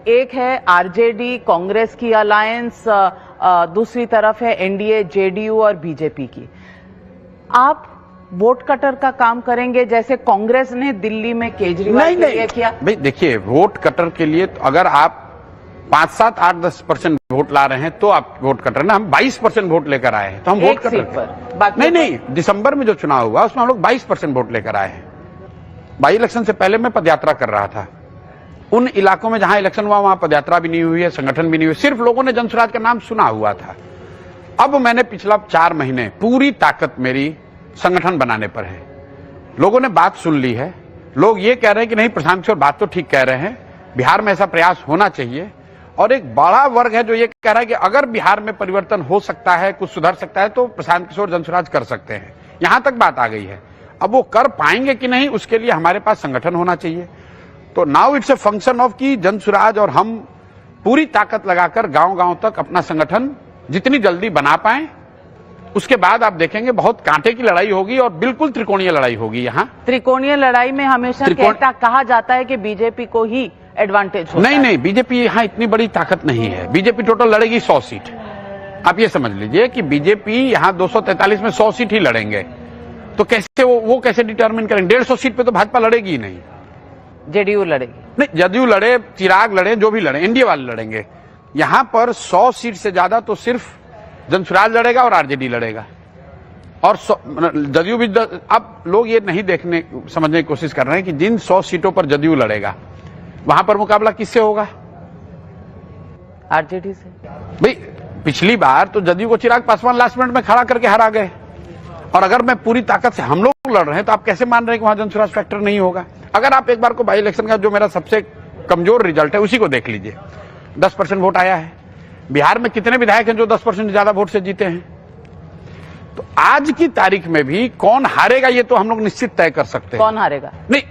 एक है आरजेडी कांग्रेस की अलायंस, दूसरी तरफ है एनडीए जेडीयू और बीजेपी की। आप वोट कटर का काम करेंगे जैसे कांग्रेस ने दिल्ली में केजरीवाल के लिए किया? भाई देखिए, वोट कटर के लिए तो अगर आप 5, 7, 8, 10% वोट ला रहे हैं तो आप वोट कटर ना। हम 22% वोट लेकर आए हैं तो हम वोट कटर पर। नहीं, दिसंबर में जो चुनाव हुआ उसमें हम लोग 22% वोट लेकर आए हैं। बाई इलेक्शन से पहले मैं पदयात्रा कर रहा था। उन इलाकों में जहां इलेक्शन हुआ वहां पदयात्रा भी नहीं हुई है, संगठन भी नहीं हुई, सिर्फ लोगों ने जनसुराज का नाम सुना हुआ था। अब मैंने पिछला 4 महीने पूरी ताकत मेरी संगठन बनाने पर है। लोगों ने बात सुन ली है। लोग ये कह रहे हैं कि नहीं, प्रशांत किशोर बात तो ठीक कह रहे हैं, बिहार में ऐसा प्रयास होना चाहिए। और एक बड़ा वर्ग है जो ये कह रहा है कि अगर बिहार में परिवर्तन हो सकता है, कुछ सुधर सकता है तो प्रशांत किशोर जनसुराज कर सकते हैं। यहां तक बात आ गई है। अब वो कर पाएंगे कि नहीं, उसके लिए हमारे पास संगठन होना चाहिए। तो now it's a function of कि जनसुराज और हम पूरी ताकत लगाकर गांव-गांव तक अपना संगठन जितनी जल्दी बना पाएं। उसके बाद आप देखेंगे बहुत कांटे की लड़ाई होगी और बिल्कुल त्रिकोणीय लड़ाई होगी। यहाँ त्रिकोणीय लड़ाई में हमेशा कहा जाता है कि बीजेपी को ही एडवांटेज होता है। नहीं, बीजेपी यहाँ इतनी बड़ी ताकत नहीं है। बीजेपी टोटल लड़ेगी 100 सीट। आप ये समझ लीजिए कि बीजेपी यहाँ 243 में 100 सीट ही लड़ेंगे। तो कैसे वो कैसे डिटरमिन करेंगे? 150 सीट पे तो भाजपा लड़ेगी ही नहीं। जेडीयू लड़ेगी? नहीं, जदयू लड़े, चिराग लड़े, जो भी लड़े, एनडीए वाले लड़ेंगे। यहाँ पर 100 सीट से ज्यादा तो सिर्फ जनसुराज लड़ेगा और आरजेडी लड़ेगा। और जदयू भी अब लोग ये नहीं समझने की कोशिश कर रहे हैं कि जिन 100 सीटों पर जदयू लड़ेगा वहां पर मुकाबला किससे होगा? आरजेडी से। भाई पिछली बार तो जदयू को चिराग पासवान लास्ट मिनट में खड़ा करके हरा गए। और अगर मैं पूरी ताकत से हम लोग लड़ रहे हैं तो आप कैसे मान रहे हैं कि वहां जनसुराज फैक्टर नहीं होगा? अगर आप एक बार को बाई इलेक्शन का जो मेरा सबसे कमजोर रिजल्ट है उसी को देख लीजिए। 10% वोट आया है। बिहार में कितने विधायक हैं जो 10% ज्यादा वोट से जीते हैं? तो आज की तारीख में भी कौन हारेगा ये तो हम लोग निश्चित तय कर सकते हैं। कौन हारेगा? नहीं,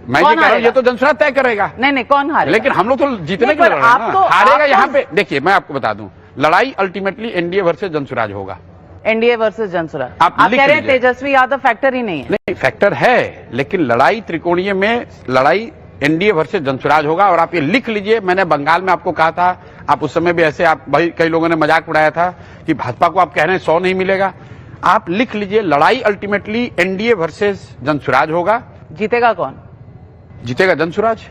मैं ये कह रहा हूं ये तो जनसुराज तय करेगा। नहीं, कौन हारेगा? लेकिन हम लोग तो जीतने के लिए लड़ रहे हैं ना। हारेगा यहाँ पे देखिए, मैं आपको बता दूं, लड़ाई अल्टीमेटली एनडीए वर्सेस जनसुराज होगा। NDA versus Jan Suraaj. आप कह रहे हैं तेजस्वी यादव फैक्टर ही नहीं है? नहीं, फैक्टर है, लेकिन लड़ाई त्रिकोणीय में लड़ाई एनडीए वर्सेस जनसुराज होगा। और आप ये लिख लीजिए, मैंने बंगाल में आपको कहा था, आप उस समय भी ऐसे आप भाई कई लोगों ने मजाक उड़ाया था कि भाजपा को आप कह रहे हैं 100 नहीं मिलेगा। आप लिख लीजिए, लड़ाई अल्टीमेटली एनडीए वर्सेस जनसुराज होगा। जीतेगा कौन? जीतेगा जनसुराज।